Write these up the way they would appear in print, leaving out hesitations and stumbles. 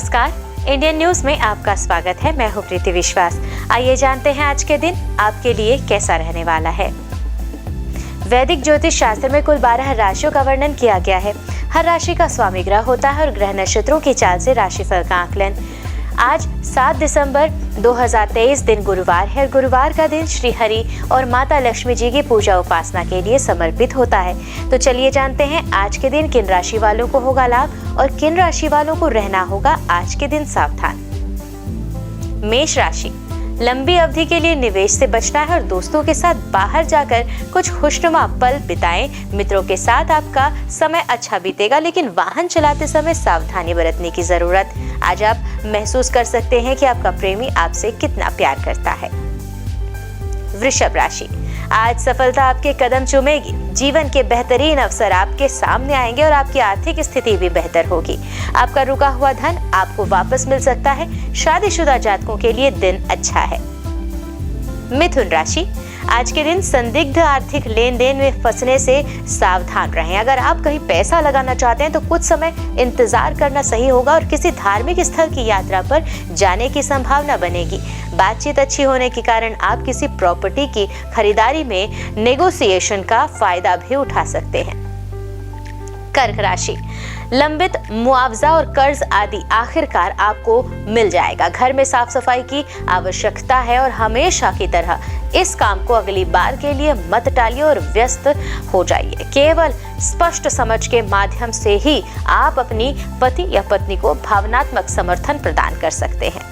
नमस्कार, Indian news में आपका स्वागत है। मैं हूँ प्रीति विश्वास। आइए जानते हैं आज के दिन आपके लिए कैसा रहने वाला है। वैदिक ज्योतिष शास्त्र में कुल 12 राशियों का वर्णन किया गया है। हर राशि का स्वामी ग्रह होता है और ग्रह नक्षत्रों की चाल से राशिफल का आकलन। आज 7 दिसंबर 2023 दिन गुरुवार है। गुरुवार का दिन श्री हरि और माता लक्ष्मी जी की पूजा उपासना के लिए समर्पित होता है। तो चलिए जानते हैं आज के दिन किन राशि वालों को होगा लाभ और किन राशि वालों को रहना होगा आज के दिन सावधान। मेष राशि, लंबी अवधि के लिए निवेश से बचना है और दोस्तों के साथ बाहर जाकर कुछ खुशनुमा पल बिताएं। मित्रों के साथ आपका समय अच्छा बीतेगा, लेकिन वाहन चलाते समय सावधानी बरतने की जरूरत। आज आप महसूस कर सकते हैं कि आपका प्रेमी आपसे कितना प्यार करता है। वृषभ राशि, आज सफलता आपके कदम चूमेगी। जीवन के बेहतरीन अवसर आपके सामने आएंगे और आपकी आर्थिक स्थिति भी बेहतर होगी। आपका रुका हुआ धन आपको वापस मिल सकता है। शादीशुदा जातकों के लिए दिन अच्छा है। मिथुन राशि, आज के दिन संदिग्ध आर्थिक लेन देन में फंसने से सावधान रहें। अगर आप कहीं पैसा लगाना चाहते हैं तो कुछ समय इंतजार करना सही होगा और किसी धार्मिक स्थल की यात्रा पर जाने की संभावना बनेगी। बातचीत अच्छी होने के कारण आप किसी प्रॉपर्टी की खरीदारी में नेगोशिएशन का फायदा भी उठा सकते हैं। कर्क राशि, लंबित मुआवजा और कर्ज आदि आखिरकार आपको मिल जाएगा। घर में साफ सफाई की आवश्यकता है और हमेशा की तरह इस काम को अगली बार के लिए मत टालिए और व्यस्त हो जाइए। केवल स्पष्ट समझ के माध्यम से ही आप अपनी पति या पत्नी को भावनात्मक समर्थन प्रदान कर सकते हैं।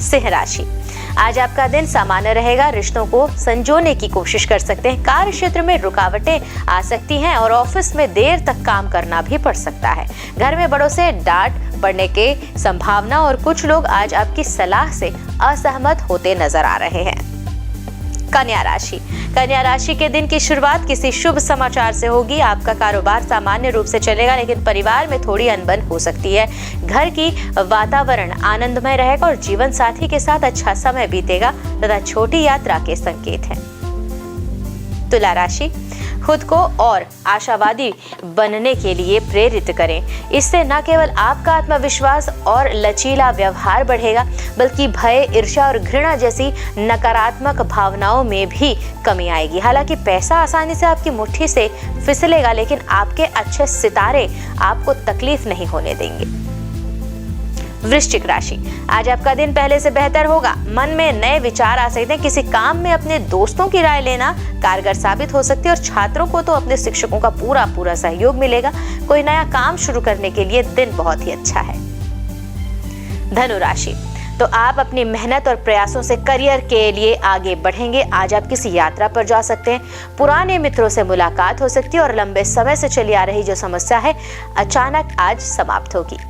सिंह राशि, आज आपका दिन सामान्य रहेगा। रिश्तों को संजोने की कोशिश कर सकते हैं। कार्य क्षेत्र में रुकावटें आ सकती हैं और ऑफिस में देर तक काम करना भी पड़ सकता है। घर में बड़ों से डांट पड़ने की संभावना और कुछ लोग आज आपकी सलाह से असहमत होते नजर आ रहे हैं। कन्या राशि, कन्या राशि के दिन की शुरुआत किसी शुभ समाचार से होगी। आपका कारोबार सामान्य रूप से चलेगा, लेकिन परिवार में थोड़ी अनबन हो सकती है। घर की वातावरण आनंदमय रहेगा और जीवन साथी के साथ अच्छा समय बीतेगा तथा छोटी यात्रा के संकेत हैं। तुला राशि, खुद को और आशावादी बनने के लिए प्रेरित करें। इससे न केवल आपका आत्मविश्वास और लचीला व्यवहार बढ़ेगा, बल्कि भय, ईर्ष्या और घृणा जैसी नकारात्मक भावनाओं में भी कमी आएगी। हालांकि पैसा आसानी से आपकी मुट्ठी से फिसलेगा, लेकिन आपके अच्छे सितारे आपको तकलीफ नहीं होने देंगे। वृश्चिक राशि, आज आपका दिन पहले से बेहतर होगा। मन में नए विचार आ सकते हैं। किसी काम में अपने दोस्तों की राय लेना कारगर साबित हो सकती है और छात्रों को तो अपने शिक्षकों का पूरा सहयोग मिलेगा। कोई नया काम शुरू करने के लिए दिन बहुत ही अच्छा है। धनु राशि, तो आप अपनी मेहनत और प्रयासों से करियर के लिए आगे बढ़ेंगे। आज आप किसी यात्रा पर जा सकते हैं। पुराने मित्रों से मुलाकात हो सकती है और लंबे समय से चली आ रही जो समस्या है अचानक आज समाप्त होगी।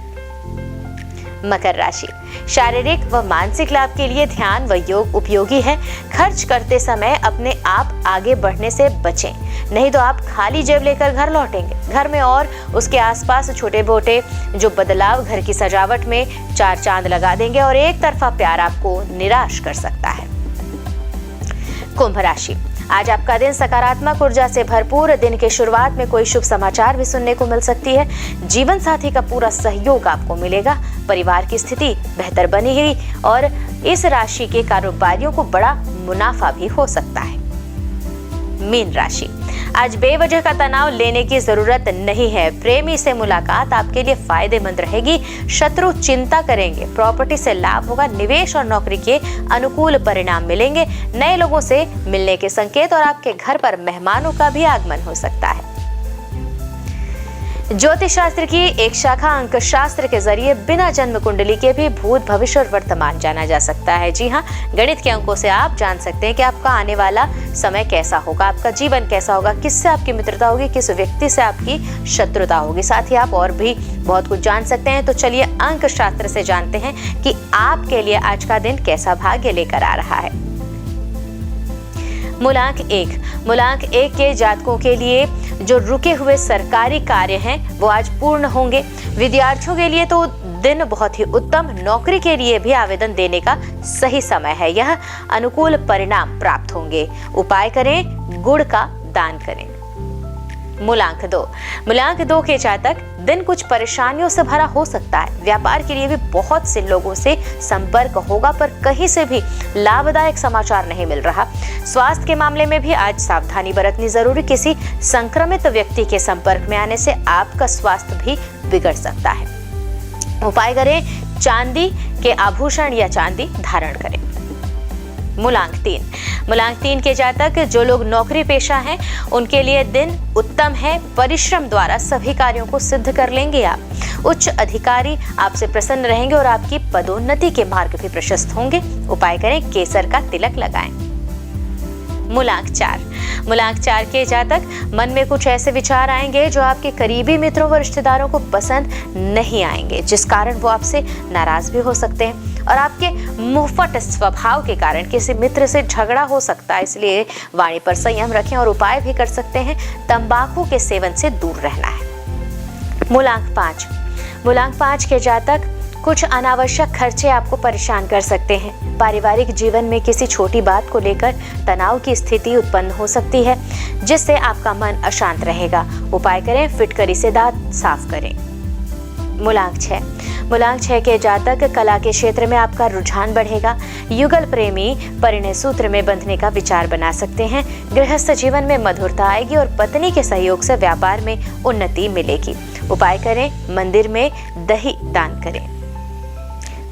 मकर राशि, शारीरिक व मानसिक लाभ के लिए ध्यान व योग उपयोगी है। खर्च करते समय अपने आप आगे बढ़ने से बचें, नहीं तो आप खाली जेब लेकर घर लौटेंगे। घर में और उसके आसपास छोटे मोटे जो बदलाव घर की सजावट में 4 चांद लगा देंगे और एक तरफा प्यार आपको निराश कर सकता है। कुंभ राशि, आज आपका दिन सकारात्मक ऊर्जा से भरपूर। दिन के शुरुआत में कोई शुभ समाचार भी सुनने को मिल सकती है। जीवन साथी का पूरा सहयोग आपको मिलेगा। परिवार की स्थिति बेहतर बनेगी और इस राशि के कारोबारियों को बड़ा मुनाफा भी हो सकता है। मीन राशि, आज बेवजह का तनाव लेने की जरूरत नहीं है। प्रेमी से मुलाकात आपके लिए फायदेमंद रहेगी। शत्रु चिंता करेंगे। प्रॉपर्टी से लाभ होगा। निवेश और नौकरी के अनुकूल परिणाम मिलेंगे। नए लोगों से मिलने के संकेत और आपके घर पर मेहमानों का भी आगमन हो सकता है। ज्योतिष शास्त्र की एक शाखा अंक शास्त्र के जरिए बिना जन्म कुंडली के भी भूत, भविष्य और वर्तमान जाना जा सकता है। जी हाँ, गणित के अंकों से आप जान सकते हैं कि आपका आने वाला समय कैसा होगा, आपका जीवन कैसा होगा, किससे आपकी मित्रता होगी, किस व्यक्ति से आपकी शत्रुता होगी। साथ ही आप और भी बहुत कुछ जान सकते हैं। तो चलिए अंक शास्त्र से जानते हैं कि आपके लिए आज का दिन कैसा भाग्य लेकर आ रहा है। मूलांक 1 के जातकों के लिए जो रुके हुए सरकारी कार्य हैं वो आज पूर्ण होंगे। विद्यार्थियों के लिए तो दिन बहुत ही उत्तम। नौकरी के लिए भी आवेदन देने का सही समय है। यह अनुकूल परिणाम प्राप्त होंगे। उपाय करें, गुड़ का दान करें। मूलांक 2। मूलांक 2 के जातक दिन कुछ परेशानियों से भरा हो सकता है। व्यापार के लिए भी बहुत से लोगों से संपर्क होगा, पर कहीं से भी लाभदायक समाचार नहीं मिल रहा। स्वास्थ्य के मामले में भी आज सावधानी बरतनी जरूरी। किसी संक्रमित व्यक्ति के संपर्क में आने से आपका स्वास्थ्य भी बिगड़ सकता है। उपाय करें, चांदी के आभूषण या चांदी धारण करें। मूलांक 3। मूलांक 3 के जातक जो लोग नौकरी पेशा हैं, उनके लिए दिन उत्तम है। परिश्रम द्वारा सभी कार्यों को सिद्ध कर लेंगे आप। उच्च अधिकारी आपसे प्रसन्न रहेंगे और आपकी पदोन्नति के मार्ग भी प्रशस्त होंगे। उपाय करें, केसर का तिलक लगाएं। मूलांक 4। मूलांक 4 के जातक मन में कुछ ऐसे विचार आएंगे जो आपके करीबी मित्रों व रिश्तेदारों को पसंद नहीं आएंगे, जिस कारण वो आपसे नाराज भी हो सकते हैं। और आपके मुंहफट स्वभाव के कारण किसी मित्र से झगड़ा हो सकता है, इसलिए वाणी पर संयम रखें। और उपाय भी कर सकते हैं, तंबाकू के सेवन से दूर रहना है। मूलांक 5। मूलांक 5 के जातक कुछ अनावश्यक खर्चे आपको परेशान कर सकते हैं। पारिवारिक जीवन में किसी छोटी बात को लेकर तनाव की स्थिति उत्पन्न हो सकती है, जिससे आपका मन अशांत रहेगा। उपाय करें, फिटकरी से दांत साफ करें। मूलांक 6। मूलांक 6 के जातक कला के क्षेत्र में आपका रुझान बढ़ेगा। युगल प्रेमी परिणय सूत्र में बंधने का विचार बना सकते हैं। गृहस्थ जीवन में मधुरता आएगी और पत्नी के सहयोग से व्यापार में उन्नति मिलेगी। उपाय करें, मंदिर में दही दान करें।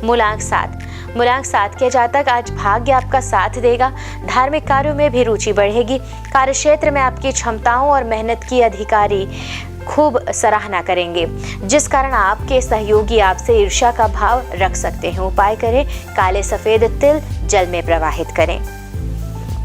मूलांक 7। मूलांक 7 के जातक आज भाग्य आपका साथ देगा। धार्मिक कार्यों में भी रुचि बढ़ेगी। कार्यक्षेत्र में आपकी क्षमताओं और मेहनत की अधिकारी खूब सराहना करेंगे, जिस कारण आपके सहयोगी आपसे ईर्ष्या का भाव रख सकते हैं। उपाय करें, काले सफेद तिल जल में प्रवाहित करें।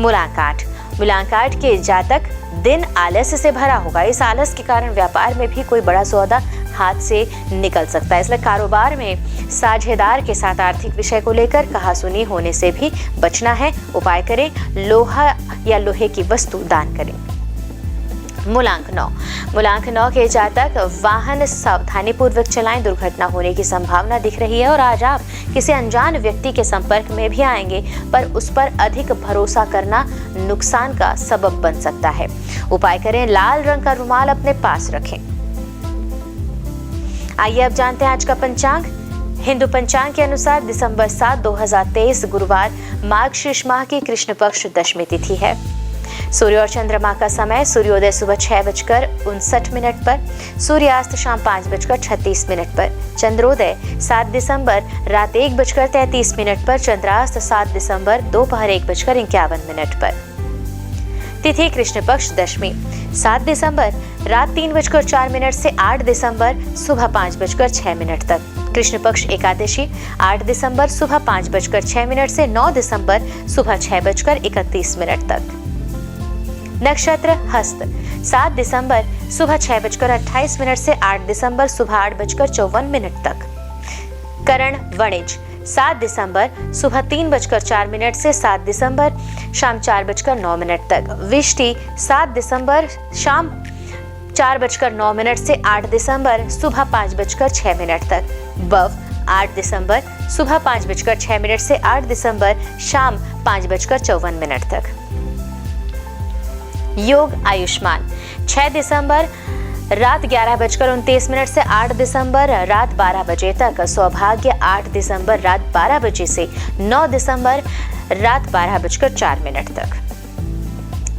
मूलांक 8। मूलांक 8 के जातक दिन आलस्य से भरा होगा। इस आलस के कारण व्यापार में भी कोई बड़ा सौदा हाथ से निकल सकता है, इसलिए कारोबार में साझेदार के साथ आर्थिक विषय को लेकर कहासुनी होने से भी बचना है। उपाय करें, लोहा या लोहे की वस्तु दान करें। मूलांक 9। मूलांक 9 के जातक वाहन सावधानी पूर्वक चलाएं। दुर्घटना होने की संभावना दिख रही है और आज आप किसी अनजान व्यक्ति के संपर्क में भी आएंगे, पर उस पर अधिक भरोसा करना नुकसान का सबब बन सकता है। उपाय करें, लाल रंग का रुमाल अपने पास रखें। आइए अब जानते हैं आज का पंचांग। हिंदू पंचांग के अनुसार दिसंबर 7, 2023 गुरुवार मार्गशीर्ष माह की कृष्ण पक्ष दशमी तिथि है। सूर्य और चंद्रमा का समय सूर्योदय सुबह 6:59 पर, सूर्यास्त शाम 5:36 पर, चंद्रोदय 7 दिसंबर रात 1:33 पर, चंद्रास्त 7 दिसंबर दोपहर 1:51 पर। तिथि कृष्ण पक्ष दशमी 7 दिसंबर रात 3:04 से 8 दिसंबर सुबह 5:06 तक। कृष्ण पक्ष एकादशी 8 दिसंबर सुबह 5:06 से 9 दिसंबर सुबह 6:31 तक। नक्षत्र हस्त 7 दिसंबर सुबह 6:28 से 8 दिसंबर सुबह 8:54 तक। करण वणिज 7 दिसंबर सुबह 3:04 से 7 दिसंबर शाम 4:09 तक। विष्टि 7 दिसंबर शाम 4:09 से 8 दिसंबर सुबह 5:06 तक। बव 8 दिसंबर सुबह 5:06 से 8 दिसंबर शाम 5:54 तक। योग आयुष्मान 6 दिसंबर रात 11:29 से 8 दिसंबर रात 12 बजे तक। सौभाग्य 8 दिसंबर रात 12 बजे से 9 दिसंबर रात 12:04 तक।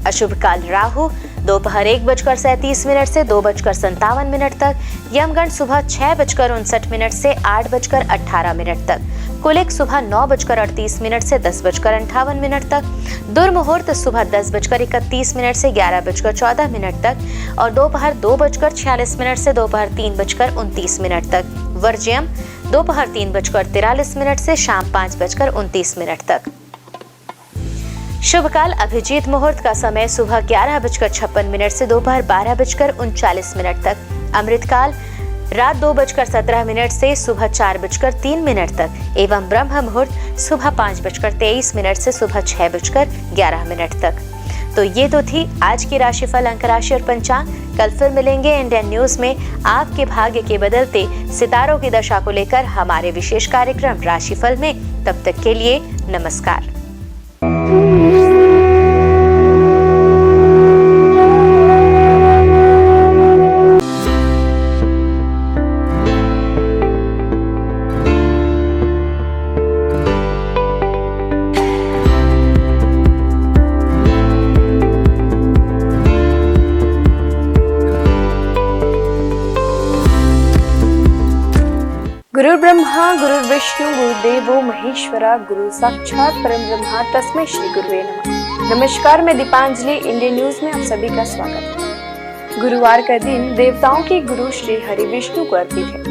अशुभ काल राहु दोपहर 1:37 से 2:57 तक। यमगंड सुबह 6:59 से 8:18 तक। कुलिक सुबह 9:38 से 10:58 तक। दुर्मुहूर्त सुबह 10:31 से 11:14 तक और दोपहर 2:46 से दोपहर 3:29 तक। वर्ज्यम दोपहर 3:43 से शाम 5:29 तक। शुभ काल अभिजीत मुहूर्त का समय सुबह 11:56 से दोपहर 12:39 तक। अमृत काल रात 2:17 से सुबह 4:03 तक एवं ब्रह्म मुहूर्त सुबह 5:23 से सुबह 6:11 तक। तो ये तो थी आज की राशिफल, अंक राशि और पंचांग। कल फिर मिलेंगे इंडियन न्यूज में आपके भाग्य के बदलते सितारों की दशा को लेकर हमारे विशेष कार्यक्रम राशिफल में। तब तक के लिए नमस्कार। गुरु ब्रह्मा गुरु विष्णु गुरुदेवो महेश्वरा गुरु साक्षात परम ब्रह्मा तस्मै श्री गुरुवे नमः। नमस्कार, मैं दीपांजलि, इंडियन न्यूज में आप सभी का स्वागत है। गुरुवार का दिन देवताओं के गुरु श्री हरि विष्णु को अर्पित है।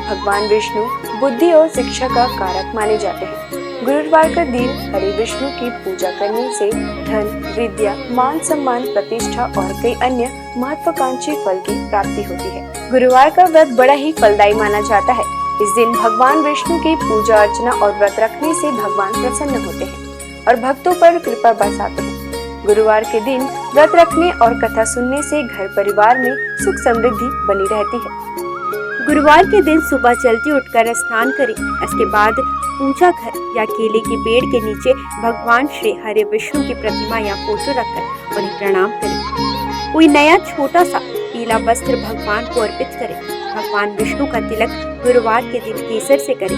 भगवान विष्णु बुद्धि और शिक्षा का कारक माने जाते हैं। गुरुवार का दिन हरि विष्णु की पूजा करने से धन, विद्या, मान सम्मान, प्रतिष्ठा और कई अन्य महत्वाकांक्षी फल की प्राप्ति होती है। गुरुवार का व्रत बड़ा ही फलदायी माना जाता है। इस दिन भगवान विष्णु की पूजा अर्चना और व्रत रखने से भगवान प्रसन्न होते हैं और भक्तों पर कृपा बरसाते हैं। गुरुवार के दिन व्रत रखने और कथा सुनने से घर परिवार में सुख समृद्धि बनी रहती है। गुरुवार के दिन सुबह जल्दी उठकर स्नान करें। इसके बाद पूजा घर या केले के पेड़ के नीचे भगवान श्री हरि विष्णु की प्रतिमा या फोटो रखकर उन्हें प्रणाम करें। कोई नया छोटा सा पीला वस्त्र भगवान को अर्पित करें। भगवान विष्णु का तिलक गुरुवार के दिन केसर से करें।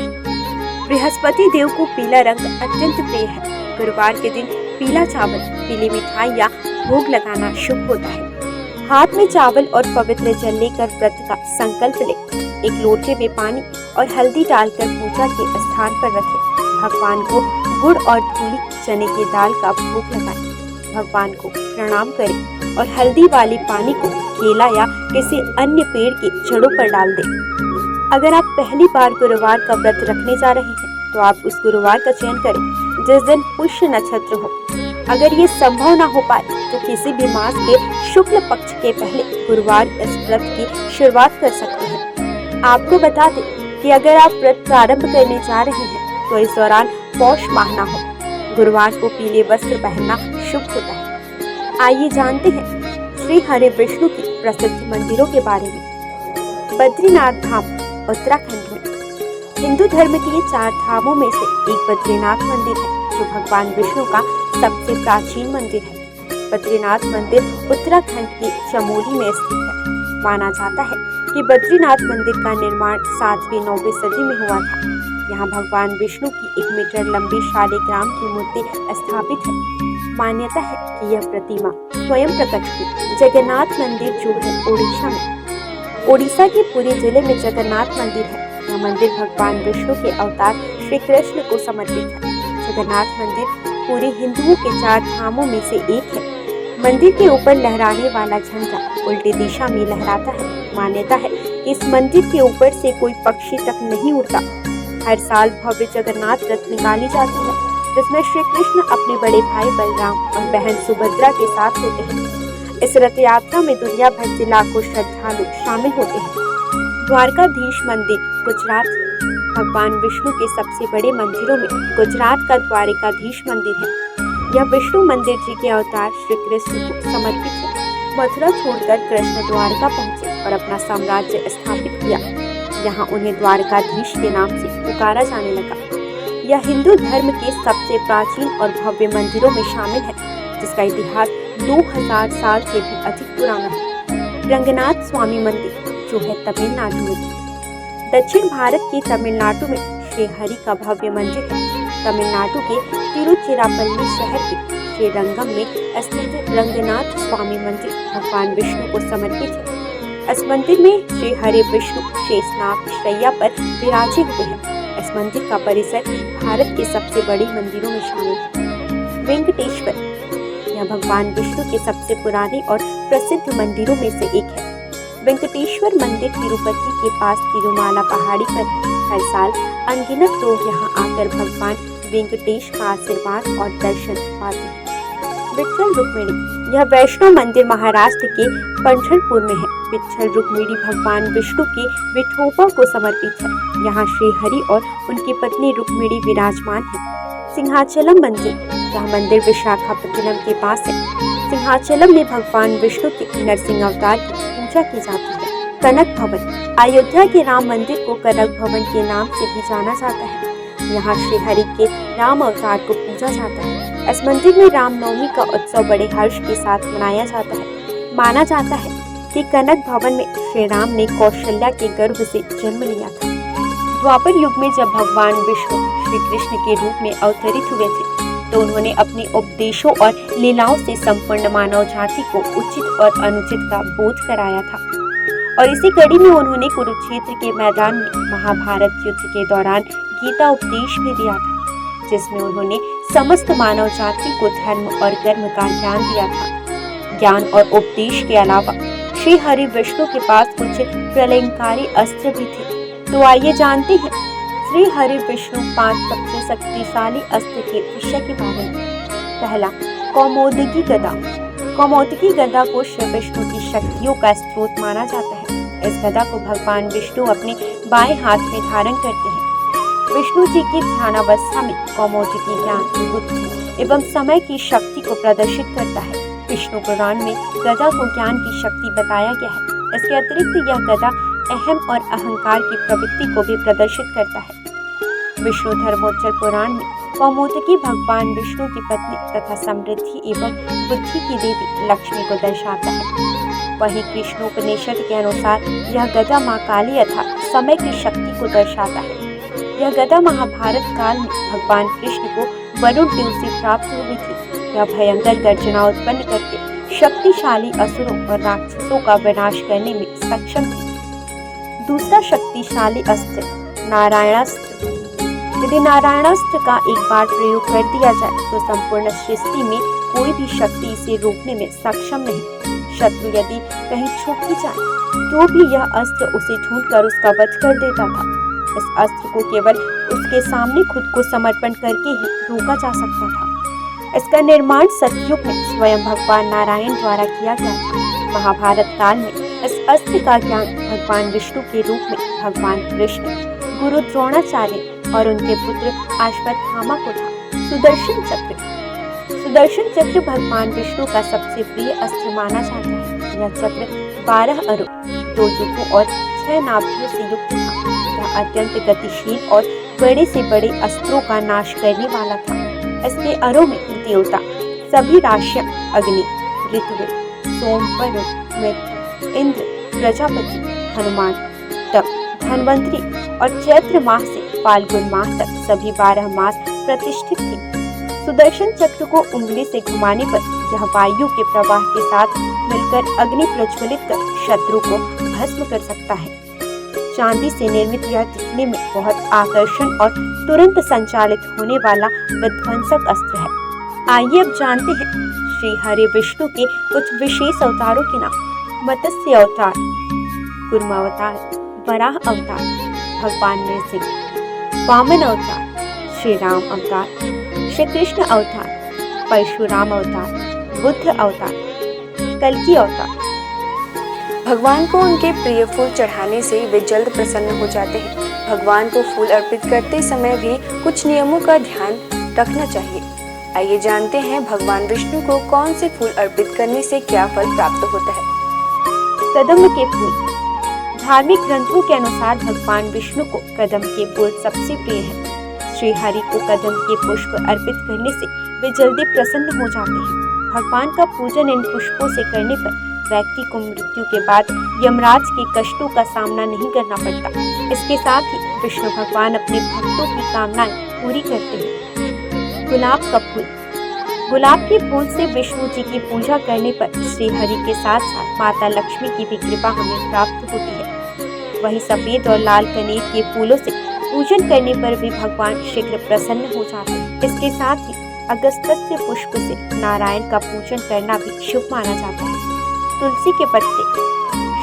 बृहस्पति देव को पीला रंग अत्यंत प्रिय है। गुरुवार के दिन पीला चावल, पीली मिठाई या भोग लगाना शुभ होता है। हाथ में चावल और पवित्र जल लेकर व्रत का संकल्प लें। एक लोटे में पानी और हल्दी डालकर पूजा के स्थान पर रखें। भगवान को गुड़ और धूली चने की दाल का भोग लगाएं। भगवान को प्रणाम करें और हल्दी वाले पानी को केला या किसी अन्य पेड़ की जड़ों पर डाल दें। अगर आप पहली बार गुरुवार का व्रत रखने जा रहे हैं तो आप उस गुरुवार का चयन करें जिस दिन पुष्य नक्षत्र हो। अगर ये संभव न हो पाए तो किसी भी मास के शुक्ल पक्ष के पहले गुरुवार इस व्रत की शुरुआत कर सकते हैं। आपको बता दें कि अगर आप व्रत प्रारंभ करने जा रहे हैं तो इस दौरान पौष माह न हो। गुरुवार को पीले वस्त्र पहनना शुभ होता है। आइए जानते हैं श्री हरि विष्णु की प्रसिद्ध मंदिरों के बारे में। बद्रीनाथ धाम उत्तराखंड में हिंदू धर्म के 4 धामों में से एक बद्रीनाथ मंदिर है जो भगवान विष्णु का सबसे प्राचीन मंदिर है। बद्रीनाथ मंदिर उत्तराखंड के चमोली में स्थित है। माना जाता है कि बद्रीनाथ मंदिर का निर्माण 7वीं 9वीं सदी में हुआ था। यहाँ भगवान विष्णु की 1 मीटर लंबी शालिग्राम की मूर्ति स्थापित है। मान्यता है कि यह प्रतिमा स्वयं प्रकट हुई। जगन्नाथ मंदिर जो है ओडिशा में, ओडिशा के पुरी जिले में जगन्नाथ मंदिर है। यह मंदिर भगवान विष्णु के अवतार श्री कृष्ण को समर्पित है। जगन्नाथ मंदिर पूरे हिंदुओं के 4 धामों में से एक है। मंदिर के ऊपर लहराने वाला झंडा उल्टी दिशा में लहराता है। मान्यता है कि इस मंदिर के ऊपर से कोई पक्षी तक नहीं उड़ता। हर साल भव्य जगन्नाथ रथ निकाली जाती है जिसमें श्री कृष्ण अपने बड़े भाई बलराम और बहन सुभद्रा के साथ होते हैं। इस रथ यात्रा में दुनिया भर से लाखों श्रद्धालु शामिल होते हैं। द्वारकाधीश मंदिर गुजरात, भगवान विष्णु के सबसे बड़े मंदिरों में गुजरात का द्वारकाधीश मंदिर है। यह विष्णु मंदिर जी के अवतार श्री कृष्ण को समर्पित है। मथुरा छोड़कर कृष्ण द्वारका पहुंचे और अपना साम्राज्य स्थापित किया। यहाँ उन्हें द्वारकाधीश के नाम से पुकारा जाने लगा। यह हिंदू धर्म के सबसे प्राचीन और भव्य मंदिरों में शामिल है जिसका इतिहास 2000 साल से भी अधिक पुराना है। रंगनाथ स्वामी मंदिर जो है तमिलनाडु में। दक्षिण भारत के तमिलनाडु में श्री हरि का भव्य मंदिर है। तमिलनाडु के तिरुचिरापल्ली शहर के श्री रंगम में स्थित रंगनाथ स्वामी मंदिर भगवान विष्णु को समर्पित है। इस मंदिर में श्री हरि विष्णु शेषनाग शैया पर विराजे हुए हैं। इस मंदिर का परिसर भारत के सबसे बड़े मंदिरों में शामिल है। वेंकटेश्वर, यह भगवान विष्णु के सबसे पुराने और प्रसिद्ध मंदिरों में से एक है। वेंकटेश्वर मंदिर तिरुपति के पास तिरुमाला पहाड़ी पर है। हर साल अनगिनत लोग यहाँ आकर भगवान वेंकटेश का आशीर्वाद और दर्शन पाते हैं। विट्ठल रुक्मिणी, यह वैष्णो मंदिर महाराष्ट्र के पंढरपुर में है। विट्ठल रुक्मिणी भगवान विष्णु की विठोबा को समर्पित है। यहाँ श्री हरि और उनकी पत्नी रुक्मिणी विराजमान है। सिंहाचलम मंदिर, यह मंदिर विशाखापट्टनम के पास है। सिंहाचलम में भगवान विष्णु के नरसिंह अवतार की पूजा की जाती है। कनक भवन, अयोध्या के राम मंदिर को कनक भवन के नाम से भी जाना जाता है। यहाँ श्री हरि के राम अवतार को पूजा जाता है। इस मंदिर में रामनवमी का उत्सव बड़े हर्ष के साथ मनाया जाता है। माना जाता है कि कनक भवन में श्री राम ने कौशल्या के गर्भ से जन्म लिया था। द्वापर युग में जब भगवान विष्णु श्री कृष्ण के रूप में अवतरित हुए थे तो उन्होंने अपने उपदेशों और लीलाओं से संपूर्ण मानव जाति को उचित और अनुचित का बोध कराया था। और इसी कड़ी में उन्होंने कुरुक्षेत्र के मैदान में महाभारत युद्ध के दौरान गीता उपदेश भी दिया था, जिसमें उन्होंने समस्त मानव जाति को धर्म और कर्म का ज्ञान दिया था। ज्ञान और उपदेश के अलावा श्री हरि विष्णु के पास कुछ प्रलयंकारी अस्त्र भी थे। तो आइए जानते हैं श्री हरि विष्णु 5 सबसे शक्तिशाली अस्त्र के विषय के बारे में। पहला, कौमोदकी गदा। कौमोदकी गदा को श्री विष्णु की शक्तियों का स्रोत माना जाता है। इस गदा को भगवान विष्णु अपने बाएं हाथ में धारण करते हैं। विष्णु जी की ध्यानावस्था में कौमोदकी ज्ञान, बुद्धि एवं समय की शक्ति को प्रदर्शित करता है। विष्णु पुराण में गदा को ज्ञान की शक्ति बताया गया है। इसके अतिरिक्त यह गदा अहम और अहंकार की प्रवृत्ति को भी प्रदर्शित करता है। विष्णु धर्मोच्चर पुराण में कौमोदकी भगवान विष्णु की पत्नी तथा समृद्धि एवं बुद्धि की देवी लक्ष्मी को दर्शाता है। वहीं कृष्णोपनिषद के अनुसार यह गदा मां काली अर्थात समय की शक्ति को दर्शाता है। यह गदा महाभारत काल में भगवान कृष्ण को वरुण देव से प्राप्त हुई थी। यह भयंकर गर्जना उत्पन्न करके शक्तिशाली असुरों और राक्षसों का विनाश करने में सक्षम थी। दूसरा शक्तिशाली अस्त्र नारायणास्त्र। यदि नारायणास्त्र का एक बार प्रयोग कर दिया जाए तो संपूर्ण सृष्टि में कोई भी शक्ति इसे रोकने में सक्षम नहीं। शत्रु यदि कहीं छुप भी जाए तो भी यह अस्त्र उसे ढूंढकर उसका वध कर देता था। इस अस्त्र को केवल उसके सामने खुद को समर्पण करके ही रोका जा सकता था। इसका निर्माण सतयुग में स्वयं भगवान नारायण द्वारा किया गया था। महाभारत काल में इस अस्त्र का ज्ञान भगवान विष्णु के रूप में भगवान कृष्ण, गुरु द्रोणाचार्य और उनके पुत्र अश्वत्थामा को था। सुदर्शन चक्र। सुदर्शन चक्र भगवान विष्णु का सबसे प्रिय अस्त्र माना जाता है। यह चक्र 12 अरों, 2 युगों और 6 नाभियों से युक्त था। यह अत्यंत गतिशील और बड़े से बड़े अस्त्रों का नाश करने वाला था। इसके अरों में देवता, सभी राशियां, अग्नि, ऋतु, सोम, वरुण, मित्र, इंद्र, प्रजापति, हनुमान, तप, धन्वंतरी और चैत्र माह से फाल्गुन माह तक सभी 12 मास प्रतिष्ठित थे। सुदर्शन चक्र को उंगली से घुमाने पर यह वायु के प्रवाह के साथ मिलकर अग्नि प्रज्वलित कर शत्रु को भस्म कर सकता है। चांदी से निर्मित यह दिखने में बहुत आकर्षण और तुरंत संचालित होने वाला विध्वंसक अस्त्र है। आइए अब जानते हैं श्री हरि विष्णु के कुछ विशेष अवतारों के नाम। मत्स्य अवतार, कूर्म अवतार, वराह अवतार, भगवान नरसिंह। वामन अवतार, श्री राम अवतार, श्री कृष्ण अवतार, परशुराम अवतार, बुद्ध अवतार, कल्कि अवतार। भगवान को उनके प्रिय फूल चढ़ाने से वे जल्द प्रसन्न हो जाते हैं। भगवान को फूल अर्पित करते समय भी कुछ नियमों का ध्यान रखना चाहिए। आइए जानते हैं भगवान विष्णु को कौन से फूल अर्पित करने से क्या फल प्राप्त होता है। कदम्ब के फूल। धार्मिक ग्रंथों के अनुसार भगवान विष्णु को कदम्ब के फूल सबसे प्रिय है। श्री हरि को कदम्ब के पुष्प अर्पित करने से वे जल्दी प्रसन्न हो जाते हैं। भगवान का पूजन इन पुष्पों से करने पर व्यक्ति को मृत्यु के बाद यमराज के कष्टों का सामना नहीं करना पड़ता। इसके साथ ही विष्णु भगवान अपने भक्तों की कामनाएं पूरी करते हैं। गुलाब का फूल। गुलाब के फूल से विष्णु जी की पूजा करने पर श्री हरि के साथ साथ माता लक्ष्मी की भी कृपा हमें प्राप्त होती है। वहीं सफेद और लाल कनेर के फूलों से पूजन करने पर भी भगवान शीघ्र प्रसन्न हो जाते हैं। इसके साथ ही अगस्त्य पुष्प से नारायण का पूजन करना भी शुभ माना जाता है। तुलसी के पत्ते।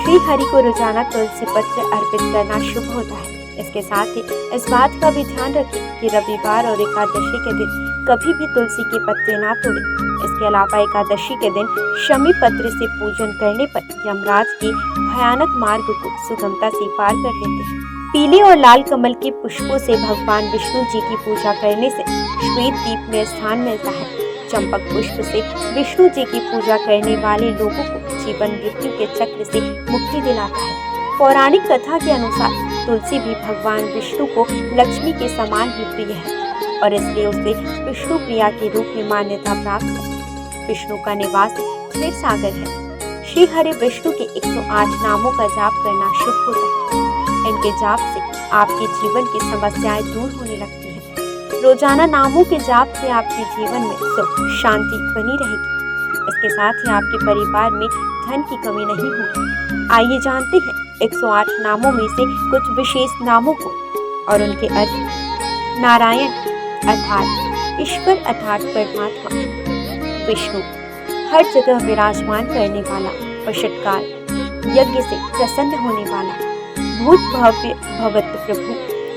श्री हरि को रोजाना तुलसी पत्र अर्पित करना शुभ होता है। इसके साथ ही इस बात का भी ध्यान रखें कि रविवार और एकादशी के दिन कभी भी तुलसी के पत्ते ना तोड़ें। इसके अलावा एकादशी के दिन शमी पत्र से पूजन करने पर यमराज के भयानक मार्ग को सुगमता से पार कर लेते हैं। पीले और लाल कमल के पुष्पों से भगवान विष्णु जी की पूजा करने से श्वेत दीप में स्थान मिलता है। चंपक पुष्प से विष्णु जी की पूजा करने वाले लोगों को जीवन मृत्यु के चक्र से मुक्ति दिलाता है। पौराणिक कथा के अनुसार तुलसी भी भगवान विष्णु को लक्ष्मी के समान ही प्रिय है और इसलिए उसे विष्णु प्रिया के रूप में मान्यता प्राप्त है। विष्णु का निवास क्षीर सागर है। श्री हरि विष्णु के 108 नामों का जाप करना शुभ होता है। इनके जाप से आपके जीवन की समस्याएं दूर होने लगती हैं। रोजाना नामों के जाप से आपके जीवन में सुख शांति बनी रहेगी। इसके साथ ही आपके परिवार में धन की कमी नहीं होगी। आइए जानते हैं 108 नामों में से कुछ विशेष नामों को और उनके अर्थ। नारायण अर्थात ईश्वर अर्थात परमात्मा। विष्णु हर जगह विराजमान करने वाला और षटकार यज्ञ से प्रसन्न होने वाला। भूत भव्य भवत प्रभु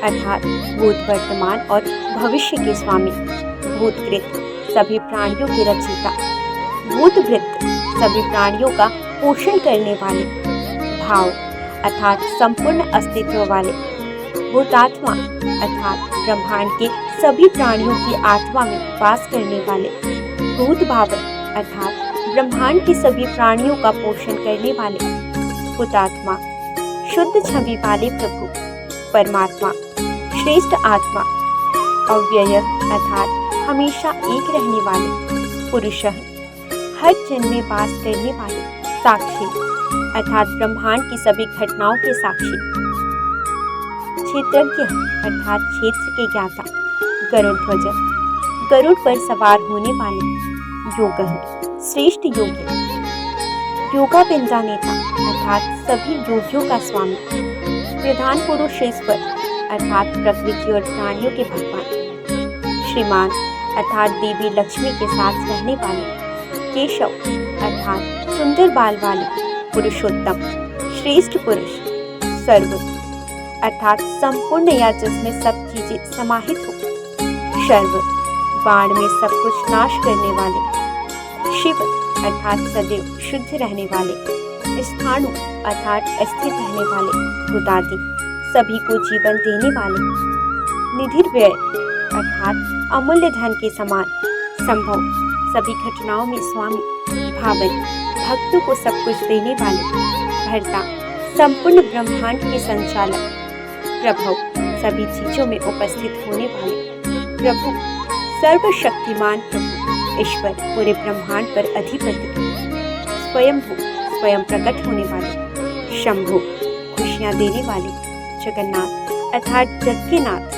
अर्थात भूत वर्तमान और भविष्य के स्वामी। भूतकृत सभी प्राणियों के रचयिता। भूतभृत सभी प्राणियों का पोषण करने वाले। भाव अर्थात संपूर्ण अस्तित्व वाले। भूतात्मा अर्थात ब्रह्मांड के सभी प्राणियों की आत्मा में वास करने वाले। भूत भावन अर्थात ब्रह्मांड के सभी प्राणियों का पोषण करने वाले। हुतात्मा शुद्ध छवि वाले प्रभु परमात्मा। श्रेष्ठ आत्मा अव्यय अर्थात हमेशा एक रहने वाले। पुरुष हर जन्म में वास करने वाले। साक्षी अर्थात ब्रह्मांड की सभी घटनाओं के साक्षी। क्षेत्रज्ञ अर्थात क्षेत्र के ज्ञाता। गरुड़ ध्वज गरुड़ पर सवार होने वाले। योग श्रेष्ठ योगी। योगा पिंजा नेता अर्थात सभी योगियों का स्वामी। प्रधान पुरुष ईश्वर अर्थात प्रकृति और प्राणियों के भगवान। श्रीमान अर्थात देवी लक्ष्मी के साथ रहने वाले। केशव अर्थात सुंदर बाल वाले। पुरुषोत्तम श्रेष्ठ पुरुष। सर्व अर्थात संपूर्ण या जिसमें सब चीजें समाहित हो। शर्व बाण में सब कुछ नाश करने वाले। शिव अर्थात सदैव शुद्ध रहने वाले। स्थाणु अर्थात स्थित रहने वाले। भूतादि सभी को जीवन देने वाले। निधिर्व्यय अर्थात अमूल्य धन के समान। संभव सभी घटनाओं में स्वामी। भावन भक्तों को सब कुछ देने वाले। भर्ता संपूर्ण ब्रह्मांड के संचालक। प्रभव सभी चीजों में उपस्थित होने वाले। प्रभु सर्वशक्तिमान प्रभु ईश्वर पूरे ब्रह्मांड पर अधिपति। स्वयंभू स्वयं प्रकट होने वाले। शंभु खुशियां देने वाले। जगन्नाथ अर्थात जग के नाथ।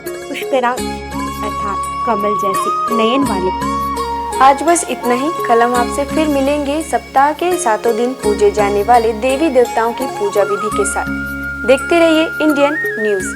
पुष्कराज अर्थात कमल जैसे नयन वाले। आज बस इतना ही। कल हम आपसे फिर मिलेंगे सप्ताह के 7 दिन पूजे जाने वाले देवी देवताओं की पूजा विधि के साथ। देखते रहिए इंडियन न्यूज़।